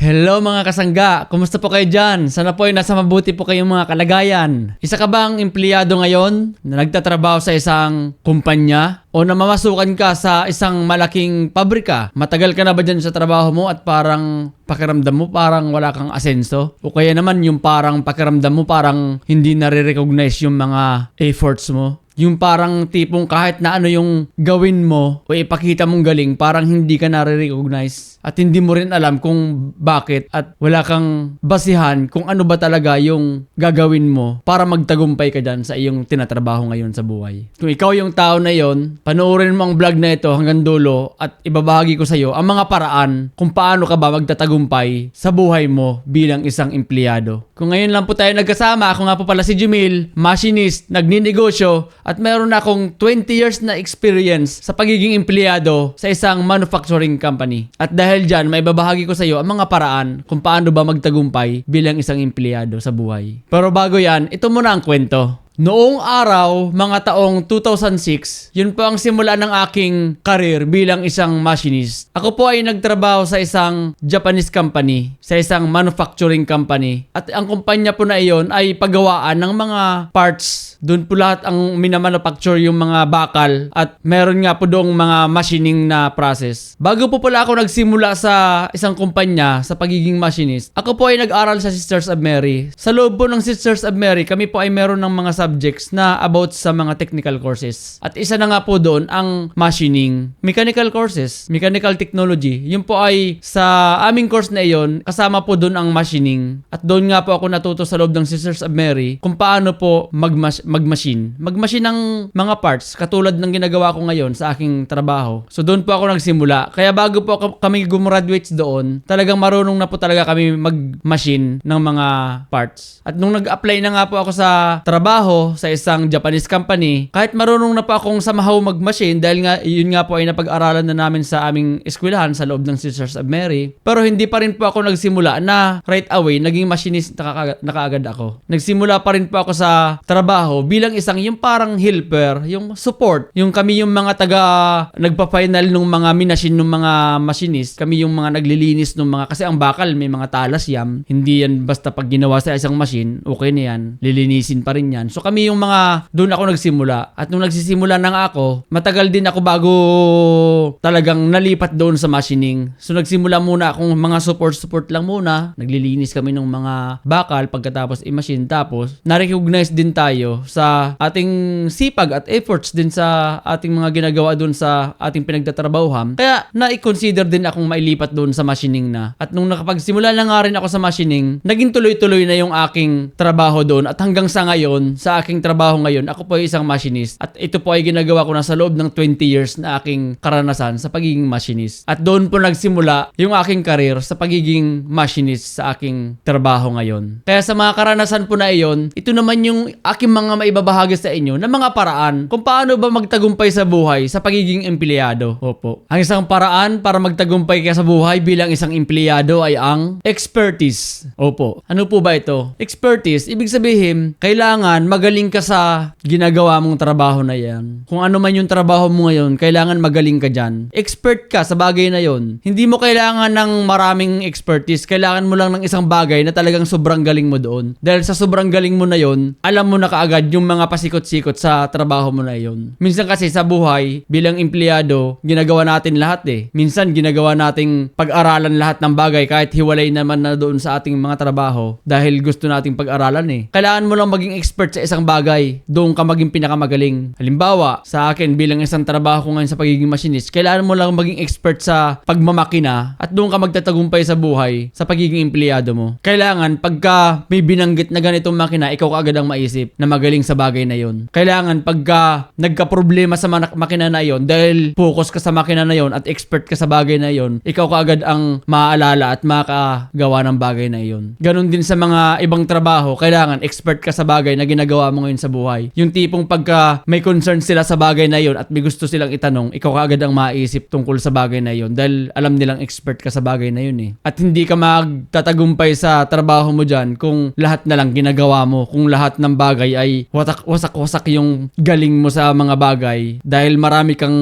Hello mga kasangga, kumusta po kayo dyan? Sana po ay nasa mabuti po kayong mga kalagayan. Isa ka bang empleyado ngayon na nagtatrabaho sa isang kumpanya? O namamasukan ka sa isang malaking pabrika? Matagal ka na ba dyan sa trabaho mo at parang pakiramdam mo parang wala kang asenso? O kaya naman yung parang pakiramdam mo parang hindi nare-recognize yung mga efforts mo? Yung parang tipong kahit na ano yung gawin mo o ipakita mong galing, parang hindi ka nare-recognize at hindi mo rin alam kung bakit at wala kang basihan kung ano ba talaga yung gagawin mo para magtagumpay ka dyan sa iyong tinatrabaho ngayon sa buhay. Kung ikaw yung tao na yon, panoorin mo ang vlog na ito hanggang dulo at ibabahagi ko sa iyo ang mga paraan kung paano ka ba magtatagumpay sa buhay mo bilang isang empleyado. Kung ngayon lang po tayo nagkasama, ako nga po pala si Jumil, machinist, nagninegosyo, at meron na akong 20 years na experience sa pagiging empleyado sa isang manufacturing company. At dahil dyan, may babahagi ko sa iyo ang mga paraan kung paano ba magtagumpay bilang isang empleyado sa buhay. Pero bago yan, ito muna ang kwento. Noong araw, mga taong 2006, yun po ang simula ng aking career bilang isang machinist. Ako po ay nagtrabaho sa isang Japanese company, sa isang manufacturing company. At ang kumpanya po na iyon ay paggawaan ng mga parts. Doon po lahat ang minamanufacture yung mga bakal at meron nga po doong mga machining na process. Bago po pala ako nagsimula sa isang kumpanya sa pagiging machinist, ako po ay nag-aral sa Sisters of Mary. Sa loob po ng Sisters of Mary, kami po ay meron ng mga subjects na about sa mga technical courses. At isa na nga po doon ang machining. Mechanical courses, mechanical technology. Yun po ay sa aming course na iyon, kasama po doon ang machining. At doon nga po ako natuto sa loob ng Sisters of Mary kung paano po magmachine ng mga parts katulad ng ginagawa ko ngayon sa aking trabaho. So doon po ako nagsimula. Kaya bago po kami gumraduate doon, talagang marunong na po talaga kami magmachine ng mga parts. At nung nag-apply na nga po ako sa trabaho sa isang Japanese company, kahit marunong na po akong somehow mag-machine dahil nga yun nga po ay napag-aralan na namin sa aming eskwelahan sa loob ng Sisters of Mary, pero hindi pa rin po ako nagsimula na right away naging machinist na kaagad ako. Nagsimula pa rin po ako sa trabaho bilang isang yung parang helper, yung support, yung kami yung mga nagpa-final nung mga minachine nung mga machinist, kami yung mga naglilinis nung mga, kasi ang bakal may mga talas yan, hindi yan basta pag ginawa sa isang machine, okay na yan, lilinisin pa rin yan. So kami yung mga, doon ako nagsimula. At nung nagsisimula na nga ako, matagal din ako bago talagang nalipat doon sa machining. So nagsimula muna akong mga support lang muna. Naglilinis kami ng mga bakal pagkatapos i-machine. Tapos, na-recognize din tayo sa ating sipag at efforts din sa ating mga ginagawa doon sa ating pinagtatrabahuhan. Kaya, na-consider din akong mailipat doon sa machining na. At nung nakapagsimula na nga rin ako sa machining, naging tuloy-tuloy na yung aking trabaho doon. At hanggang sa ngayon, sa aking trabaho ngayon, ako po ay isang machinist. At ito po ay ginagawa ko na sa loob ng 20 years na aking karanasan sa pagiging machinist. At doon po nagsimula yung aking career sa pagiging machinist sa aking trabaho ngayon. Kaya sa mga karanasan po na iyon, ito naman yung aking mga maibabahagi sa inyo na mga paraan kung paano ba magtagumpay sa buhay sa pagiging empleyado. Opo. Ang isang paraan para magtagumpay ka sa buhay bilang isang empleyado ay ang expertise. Opo. Ano po ba ito? Expertise, ibig sabihin, kailangan magaling ka sa ginagawa mong trabaho na yan. Kung ano man yung trabaho mo ngayon, kailangan magaling ka dyan. Expert ka sa bagay na yon. Hindi mo kailangan ng maraming expertise. Kailangan mo lang ng isang bagay na talagang sobrang galing mo doon. Dahil sa sobrang galing mo na yon, alam mo na kaagad yung mga pasikot-sikot sa trabaho mo na yon. Minsan kasi sa buhay, bilang empleyado, ginagawa natin lahat eh. Minsan ginagawa nating pag-aralan lahat ng bagay kahit hiwalay naman na doon sa ating mga trabaho dahil gusto nating pag-aralan eh. Kailangan mo lang maging expert sa isang bagay, doon ka maging pinakamagaling. Halimbawa, sa akin bilang isang trabaho ko ngayon sa pagiging machinist, kailangan mo lang maging expert sa pagmamakina at doon ka magtatagumpay sa buhay sa pagiging empleyado mo. Kailangan pagka may binanggit na ganitong makina, ikaw kaagad ang maisip na magaling sa bagay na yon. Kailangan pagka nagka-problema sa makina na yon, dahil focus ka sa makina na yon at expert ka sa bagay na yon, ikaw kaagad ang maaalala at makagawa ng bagay na yon. Ganon din sa mga ibang trabaho, kailangan expert ka sa bagay na ginagawa mo ngayon sa buhay. Yung tipong pagka may concern sila sa bagay na yon at may gusto silang itanong, ikaw kaagad ang maisip tungkol sa bagay na yon dahil alam nilang expert ka sa bagay na yon eh. At hindi ka magtatagumpay sa trabaho mo dyan kung lahat na lang ginagawa mo, kung lahat ng bagay ay ay wasak-wasak yung galing mo sa mga bagay dahil marami kang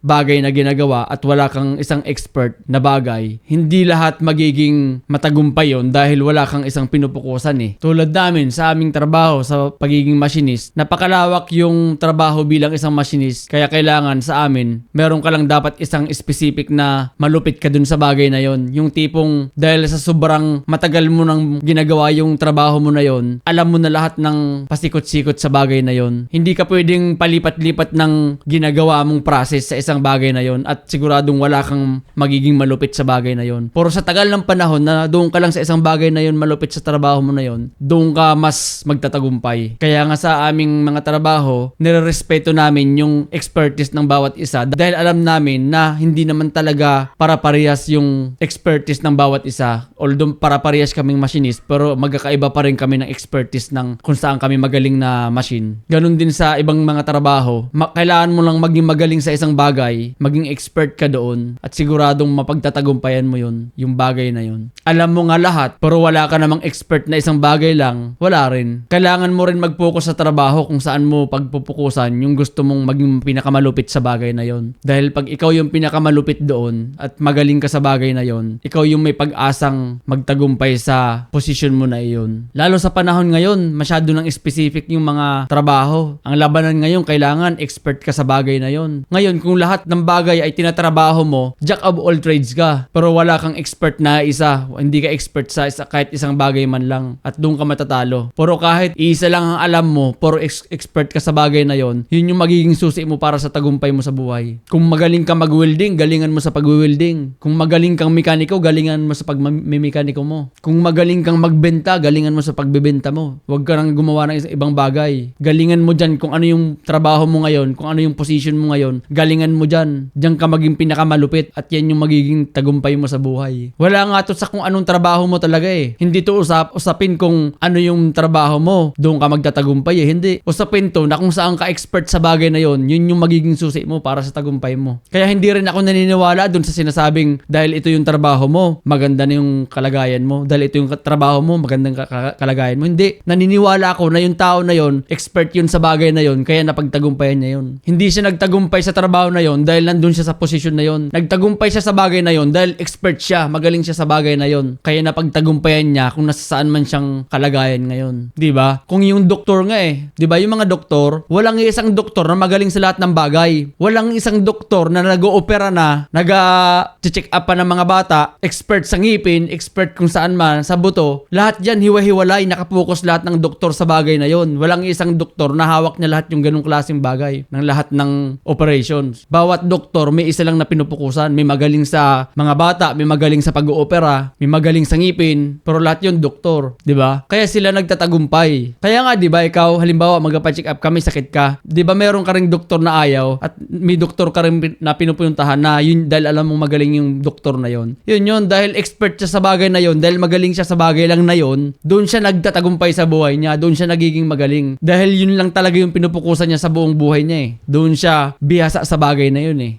bagay na ginagawa at wala kang isang expert na bagay, hindi lahat magiging matagumpay yon dahil wala kang isang pinupukusan eh. Tulad namin sa aming trabaho sa pagiging machinist, napakalawak yung trabaho bilang isang machinist, kaya kailangan sa amin, meron ka lang dapat isang specific na malupit ka dun sa bagay na yon. Yung tipong dahil sa sobrang matagal mo nang ginagawa yung trabaho mo na yon, alam mo na lahat ng pasikot-sikot sa bagay na yon. Hindi ka pwedeng palipat-lipat ng ginagawa mong process sa isang bagay na yon at siguradong wala kang magiging malupit sa bagay na yon. Pero sa tagal ng panahon na doon ka lang sa isang bagay na yon, malupit sa trabaho mo na yon, doon ka mas magtatagumpay. Kaya nga sa aming mga trabaho, nirerespeto namin yung expertise ng bawat isa dahil alam namin na hindi naman talaga para-parehas yung expertise ng bawat isa. Although para-parehas kaming machinist, pero magkakaiba pa rin kami ng expertise ng kung saan kami magaling na machine. Ganun din sa ibang mga trabaho. Kailangan mo lang maging magaling sa isang bagay, maging expert ka doon, at siguradong mapagtatagumpayan mo yun, yung bagay na yun. Alam mo nga lahat, pero wala ka namang expert na isang bagay lang, wala rin. Kailangan mo rin mag-focus sa trabaho kung saan mo pagpupukusan yung gusto mong maging pinakamalupit sa bagay na yon. Dahil pag ikaw yung pinakamalupit doon at magaling ka sa bagay na yon, ikaw yung may pag-asang magtagumpay sa posisyon mo na iyon. Lalo sa panahon ngayon, masyado nang specific yung mga trabaho. Ang labanan ngayon, kailangan expert ka sa bagay na yon. Ngayon, kung lahat ng bagay ay tinatrabaho mo, jack of all trades ka, pero wala kang expert na isa, hindi ka expert sa kahit isang bagay man lang, at doon ka matatalo. Pero kahit isa lang ang alam mo, pero expert ka sa bagay na yon, yun yung magiging susi mo para sa tagumpay mo sa buhay. Kung magaling ka mag-welding, galingan mo sa pag-welding. Kung magaling kang mekaniko, galingan mo sa pag-mekaniko mo. Kung magaling kang magbenta, galingan mo sa pagbebenta mo. Huwag ka nang gumawa ng ibang bagay. Galingan mo dyan kung ano yung trabaho mo ngayon, kung ano yung position mo ngayon, galingan mo dyan. Diyan ka maging pinakamalupit at yan yung magiging tagumpay mo sa buhay. Wala nga to sa kung anong trabaho mo talaga eh. Hindi to usapin kung ano yung trabaho mo, doon ka magtatagumpay eh. Hindi. Usapin to na kung saan ka expert sa bagay na yon, yun yung magiging susi mo para sa tagumpay mo. Kaya hindi rin ako naniniwala doon sa sinasabing dahil ito yung trabaho mo, maganda na yung kalagayan mo. Dahil ito yung trabaho mo, magandang kalagayan mo. Hindi. Naniniwala ako na yung tao na yon, expert yun sa bagay na yon, kaya napagtagumpayan niya yun. Hindi siya nagtagumpay sa trabaho na yon dahil nandun siya sa posisyon na yon. Nagtagumpay siya sa bagay na yon dahil expert siya, magaling siya sa bagay na yon. Kaya napagtagumpayan niya kung nasa saan man siyang kalagayan ngayon. 'Di ba? Kung yung doktor nga eh, 'di ba? Yung mga doktor, walang isang doktor na magaling sa lahat ng bagay. Walang isang doktor na nag-oopera na, nag-check up pa ng mga bata, expert sa ngipin, expert kung saan man, sa buto. Lahat yan, hiwa-hiwalay, nakapokus lahat ng doktor sa bagay na yon. Walang isang doktor na hawak niya lahat yung ganung klaseng bagay ng lahat ng operations. Bawat doktor may isa lang na pinupukusan. May magaling sa mga bata, may magaling sa pag-oopera, may magaling sa ngipin, pero lahat yun doktor, 'di ba? Kaya sila nagtatagumpay. Kaya nga 'di ba, ikaw halimbawa magpa-check up ka, may sakit ka, 'di ba meron ka ring doktor na ayaw at may doktor ka rin na pinupuntahan na yun dahil alam mong magaling yung doktor na yon. Yun dahil expert siya sa bagay na yon, dahil magaling siya sa bagay lang na yon, doon siya nagtatagumpay sa buhay niya, doon siya nagiging magaling. Dahil yun lang talaga yung pinupukusan niya sa buong buhay niya eh. Doon siya bihasa sa bagay na yun eh.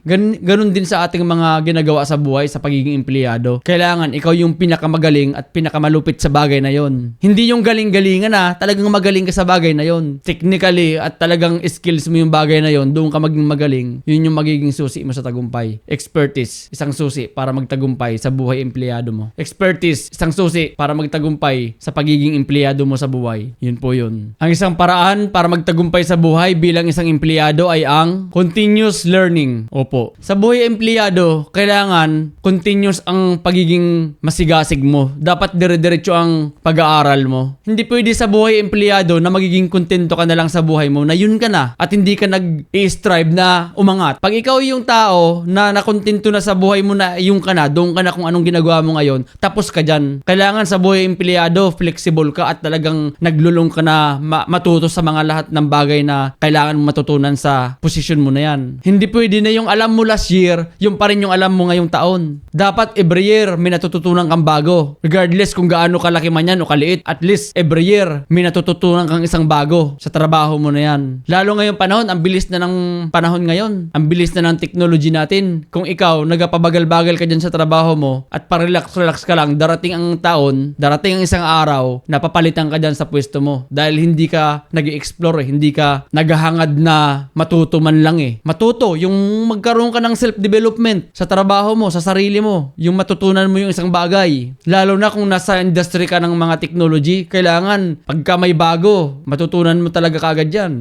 Ganun din sa ating mga ginagawa sa buhay sa pagiging empleyado. Kailangan ikaw yung pinakamagaling at pinakamalupit sa bagay na yon. Hindi yung galing-galingan na, talagang magaling ka sa bagay na yon. Technically at talagang skills mo yung bagay na yon, doon ka maging magaling. Yun yung magiging susi mo sa tagumpay. Expertise, isang susi para magtagumpay sa buhay empleyado mo. Expertise, isang susi para magtagumpay sa pagiging empleyado mo sa buhay. Yun po yun. Ang isang paraan para magtagumpay sa buhay bilang isang empleyado ay ang continuous learning. Opo. Sa buhay empleyado, kailangan continuous ang pagiging masigasig mo. Dapat dire-diretso ang pag-aaral mo. Hindi pwede sa buhay empleyado na magiging kontento ka na lang sa buhay mo na yun ka na at hindi ka nag-i-strive na umangat. Pag ikaw yung tao na nakontento na sa buhay mo na yung ka na, doon ka na kung anong ginagawa mo ngayon, tapos ka dyan. Kailangan sa buhay empleyado, flexible ka at talagang naglulong ka na matuto sa mga lahat ng bagay na kailangan mo matutunan sa posisyon mo na yan. Hindi pwede na yung alam mo last year, yung pa rin yung alam mo ngayong taon. Dapat every year may natututunan kang bago. Regardless kung gaano kalaki man yan o kaliit, at least every year may natututunan kang isang bago sa trabaho mo na yan. Lalo ngayong panahon, ang bilis na ng panahon ngayon. Ang bilis na ng technology natin. Kung ikaw, nagapabagal-bagal ka dyan sa trabaho mo at parelax-relax ka lang, darating ang taon, darating ang isang araw, napapalitan ka dyan sa pwesto mo. Dahil hindi ka ka nag-explore eh. Hindi ka naghahangad na matuto man lang eh. Matuto, yung magkaroon ka ng self-development sa trabaho mo, sa sarili mo. Yung matutunan mo yung isang bagay. Lalo na kung nasa industry ka ng mga technology, kailangan pagka may bago, matutunan mo talaga kagad yan.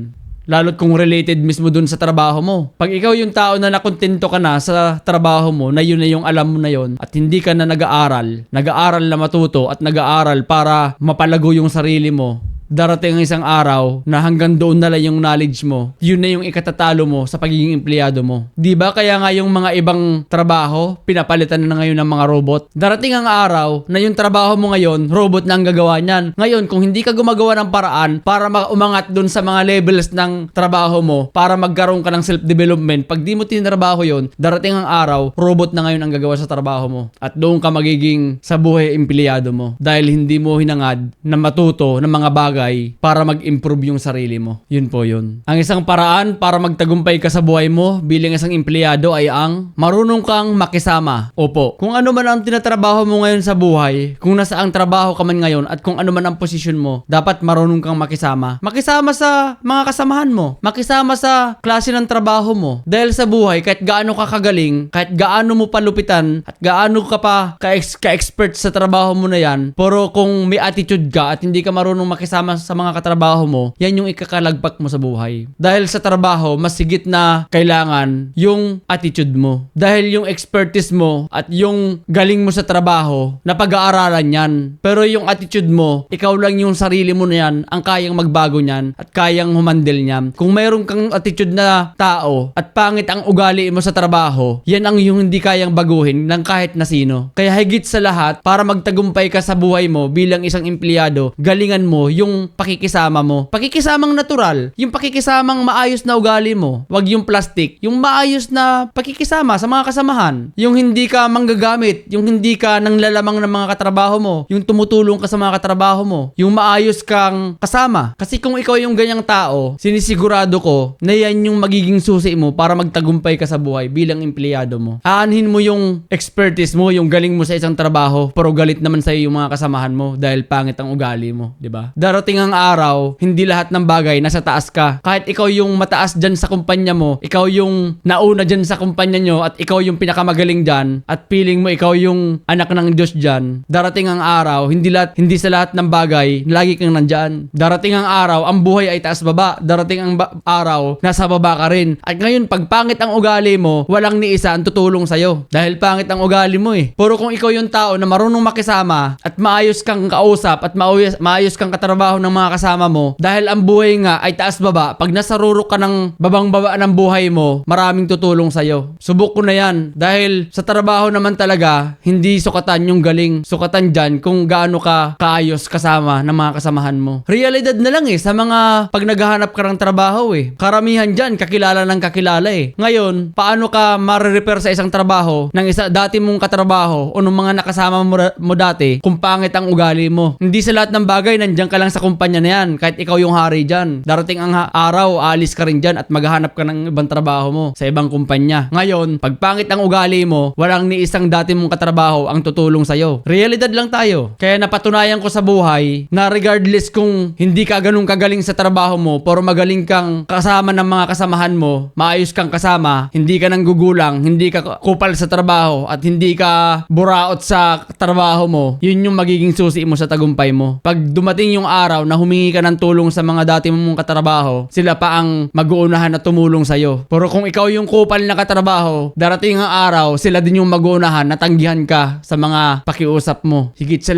Lalo't kung related mismo dun sa trabaho mo. Pag ikaw yung tao na nakontento ka na sa trabaho mo, na yun na yung alam mo na yun, at hindi ka na nag-aaral na matuto at nag-aaral para mapalago yung sarili mo, darating ang isang araw na hanggang doon na lang yung knowledge mo, yun na yung ikatatalo mo sa pagiging empleyado mo. Diba? Kaya nga yung mga ibang trabaho, pinapalitan na ngayon ng mga robot. Darating ang araw na yung trabaho mo ngayon, robot na ang gagawa niyan. Ngayon, kung hindi ka gumagawa ng paraan para umangat doon sa mga levels ng trabaho mo, para magkaroon ka ng self-development, pag di mo tinrabaho yun, darating ang araw, robot na ngayon ang gagawa sa trabaho mo. At doon ka magiging sa buhay empleyado mo. Dahil hindi mo hinangad na matuto ng mga bagay para mag-improve yung sarili mo. Yun po yun. Ang isang paraan para magtagumpay ka sa buhay mo bilang isang empleyado ay ang marunong kang makisama. Opo. Kung ano man ang tinatrabaho mo ngayon sa buhay, kung nasaang trabaho ka man ngayon at kung ano man ang posisyon mo, dapat marunong kang makisama. Makisama sa mga kasamahan mo. Makisama sa klase ng trabaho mo. Dahil sa buhay, kahit gaano ka kagaling, kahit gaano mo palupitan, at gaano ka pa ka-expert sa trabaho mo na yan, pero kung may attitude ka at hindi ka marunong makisama sa mga katrabaho mo, yan yung ikakalagpak mo sa buhay. Dahil sa trabaho, mas higit na kailangan yung attitude mo. Dahil yung expertise mo at yung galing mo sa trabaho, napag-aaralan yan. Pero yung attitude mo, ikaw lang yung sarili mo na yan ang kayang magbago niyan at kayang humandle niyan. Kung mayroon kang attitude na tao at pangit ang ugali mo sa trabaho, yan ang yung hindi kayang baguhin ng kahit na sino. Kaya higit sa lahat, para magtagumpay ka sa buhay mo bilang isang empleyado, galingan mo yung pakikisama mo. Pakikisamang natural. Yung pakikisamang maayos na ugali mo. Wag yung plastic. Yung maayos na pakikisama sa mga kasamahan. Yung hindi ka manggagamit. Yung hindi ka nanglalamang ng mga katrabaho mo. Yung tumutulong ka sa mga katrabaho mo. Yung maayos kang kasama. Kasi kung ikaw yung ganyang tao, sinisigurado ko na yan yung magiging susi mo para magtagumpay ka sa buhay bilang empleyado mo. Aanhin mo yung expertise mo, yung galing mo sa isang trabaho, pero galit naman sa'yo yung mga kasamahan mo dahil pangit ang ugali mo. Diba? Darating ang araw, hindi lahat ng bagay nasa taas ka. Kahit ikaw yung mataas dyan sa kumpanya mo, ikaw yung nauna dyan sa kumpanya nyo, at ikaw yung pinakamagaling dyan, at feeling mo ikaw yung anak ng Diyos dyan, darating ang araw, hindi sa lahat ng bagay, lagi kang nandyan. Darating ang araw, ang buhay ay taas baba. Darating ang araw, nasa baba ka rin. At ngayon, pag pangit ang ugali mo, walang ni isa ang tutulong sa'yo. Dahil pangit ang ugali mo eh. Pero kung ikaw yung tao na marunong makisama, at maayos kang kausap, at maayos kang katrabaho ng mga kasama mo, dahil ang buhay nga ay taas baba, pag nasarurok ka ng babang-baba ng buhay mo, maraming tutulong sa'yo. Subok ko na yan. Dahil sa trabaho naman talaga, hindi sukatan yung galing. Sukatan dyan kung gaano ka kaayos kasama ng mga kasamahan mo. Realidad na lang eh, sa mga pag naghahanap ka ng trabaho eh. Karamihan dyan, kakilala ng kakilala eh. Ngayon, paano ka ma-repair sa isang trabaho ng dati mong katrabaho o ng mga nakasama mo dati kung pangit ang ugali mo? Hindi sa lahat ng bagay, nandiyan ka lang sa kumpanya na yan, kahit ikaw yung hari dyan. Darating ang araw, aalis ka rin dyan at maghahanap ka ng ibang trabaho mo sa ibang kumpanya. Ngayon, pag pangit ang ugali mo, walang ni isang dati mong katrabaho ang tutulong sa'yo. Realidad lang tayo. Kaya napatunayan ko sa buhay na regardless kung hindi ka ganun kagaling sa trabaho mo, pero magaling kang kasama ng mga kasamahan mo, maayos kang kasama, hindi ka nang gugulang, hindi ka kupal sa trabaho, at hindi ka buraot sa trabaho mo, yun yung magiging susi mo sa tagumpay mo. Pag dumating yung araw na humingi ka ng tulong sa mga dati mong katrabaho, sila pa ang mag-uunahan na tumulong sa'yo. Pero kung ikaw yung kupal na katrabaho, darating ang araw, sila din yung mag-uunahan na tanggihan ka sa mga pakiusap mo. Higit sa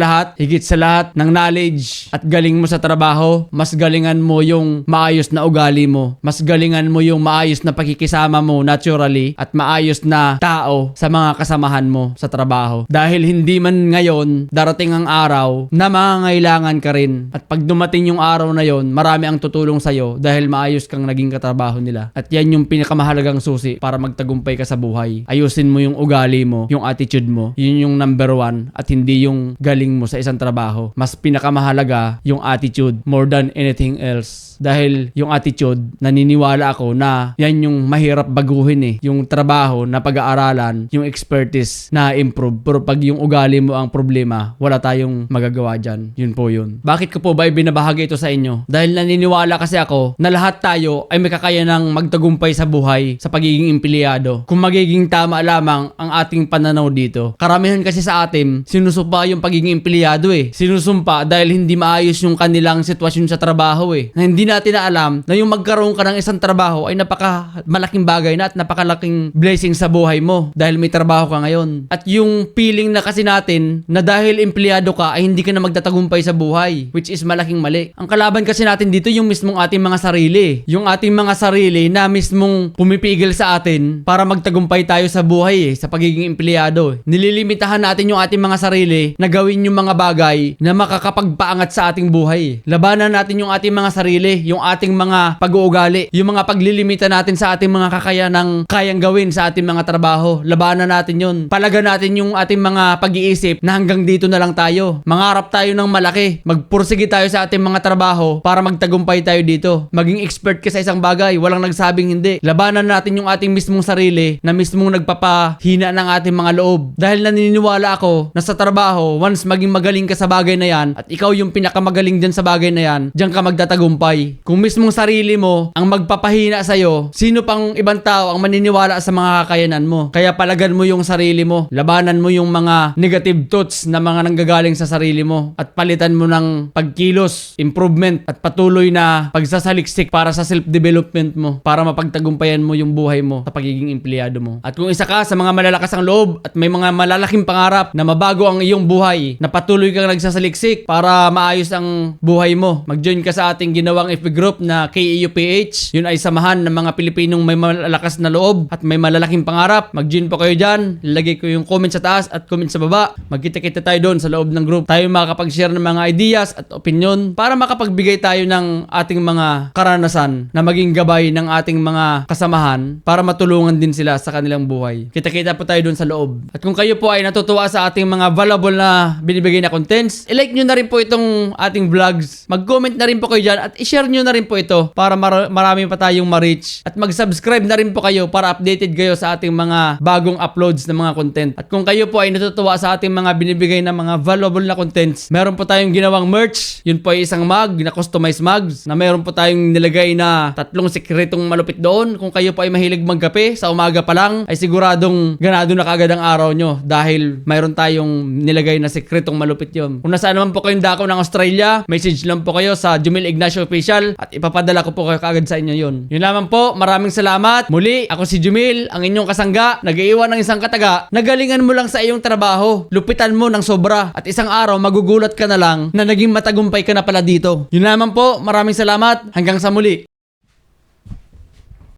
lahat ng knowledge at galing mo sa trabaho, mas galingan mo yung maayos na ugali mo. Mas galingan mo yung maayos na pakikisama mo naturally at maayos na tao sa mga kasamahan mo sa trabaho. Dahil hindi man ngayon, darating ang araw na mangangailangan ka rin. At pag dumating yung araw na yon, marami ang tutulong sa'yo dahil maayos kang naging katrabaho nila. At yan yung pinakamahalagang susi para magtagumpay ka sa buhay. Ayusin mo yung ugali mo, yung attitude mo. Yun yung number one at hindi yung galing mo sa isang trabaho. Mas pinakamahalaga yung attitude more than anything else. Dahil yung attitude, naniniwala ako na yan yung mahirap baguhin eh. Yung trabaho na pag-aaralan, yung expertise na improve. Pero pag yung ugali mo ang problema, wala tayong magagawa dyan. Yun po yun. Bakit ko po ba ay binabahagi ito sa inyo. Dahil naniniwala kasi ako na lahat tayo ay may kakayanang magtagumpay sa buhay sa pagiging empleyado. Kung magiging tama lamang ang ating pananaw dito. Karamihan kasi sa atin, sinusumpa yung pagiging empleyado eh. Sinusumpa dahil hindi maayos yung kanilang sitwasyon sa trabaho eh. Na hindi natin na alam na yung magkaroon ka ng isang trabaho ay napaka malaking bagay na at napakalaking blessing sa buhay mo dahil may trabaho ka ngayon. At yung feeling na kasi natin na dahil empleyado ka ay hindi ka na magtatagumpay sa buhay, which is malaking mali. Ang kalaban kasi natin dito yung mismong ating mga sarili. Yung ating mga sarili na mismong pumipigil sa atin para magtagumpay tayo sa buhay sa pagiging empleyado. Nililimitahan natin yung ating mga sarili na gawin yung mga bagay na makakapagpaangat sa ating buhay. Labanan natin yung ating mga sarili, yung ating mga pag-uugali, yung mga paglilimita natin sa ating mga kakayanang kayang gawin sa ating mga trabaho. Labanan natin yun. Palagan natin yung ating mga pag-iisip na hanggang dito na lang tayo. Mangarap tayo ng malaki. Magpursige tayo sa ating mga trabaho para magtagumpay tayo dito. Maging expert ka sa isang bagay. Walang nagsabing hindi. Labanan natin yung ating mismong sarili na mismong nagpapahina ng ating mga loob. Dahil naniniwala ako na sa trabaho, once maging magaling ka sa bagay na yan at ikaw yung pinakamagaling dyan sa bagay na yan, diyan ka magtatagumpay. Kung mismong sarili mo ang magpapahina sa'yo, sino pang ibang tao ang maniniwala sa mga kakayanan mo? Kaya palagan mo yung sarili mo. Labanan mo yung mga negative thoughts na mga nanggagaling sa sarili mo at palitan mo ng pagkilos, improvement at patuloy na pagsasaliksik para sa self-development mo para mapagtagumpayan mo yung buhay mo sa pagiging empleyado mo. At kung isa ka sa mga malalakas ang loob at may mga malalaking pangarap na mabago ang iyong buhay, na patuloy kang nagsasaliksik para maayos ang buhay mo, mag-join ka sa ating ginawang FB group na KEUPH. Yun ay samahan ng mga Pilipinong may malalakas na loob at may malalaking pangarap. Mag-join po kayo dyan. Ilagay ko yung comment sa taas at comment sa baba. Magkita-kita tayo doon sa loob ng group. Tayo makakapag-share ng mga ideas at opinion para makapagbigay tayo ng ating mga karanasan na maging gabay ng ating mga kasamahan para matulungan din sila sa kanilang buhay. Kita-kita po tayo doon sa loob. At kung kayo po ay natutuwa sa ating mga valuable na binibigay na contents, i-like nyo na rin po itong ating vlogs. Mag-comment na rin po kayo dyan at i-share nyo na rin po ito para marami pa tayong ma-reach. At mag-subscribe na rin po kayo para updated kayo sa ating mga bagong uploads ng mga content. At kung kayo po ay natutuwa sa ating mga binibigay na mga valuable na contents, meron po tayong ginawang merch. Yun po ay isang mug na customized mugs na meron po tayong nilagay na 3 sikretong malupit doon. Kung kayo po ay mahilig magkape sa umaga pa lang, ay siguradong ganado na kagad ang araw nyo dahil mayroon tayong nilagay na sikretong malupit yun. Kung nasaan naman po kayong dako ng Australia, message lang po kayo sa Jumil Ignacio Official at ipapadala ko po kayo kagad sa inyo yun. Yun lamang po, maraming salamat. Muli, ako si Jumil, ang inyong kasangga, nag-iiwan ng isang kataga. Nagalingan mo lang sa iyong trabaho, lupitan mo ng sobra at isang araw magugulat ka na lang na naging matagumpay ka na pala dito. Yun lamang po, maraming salamat. Hanggang sa muli.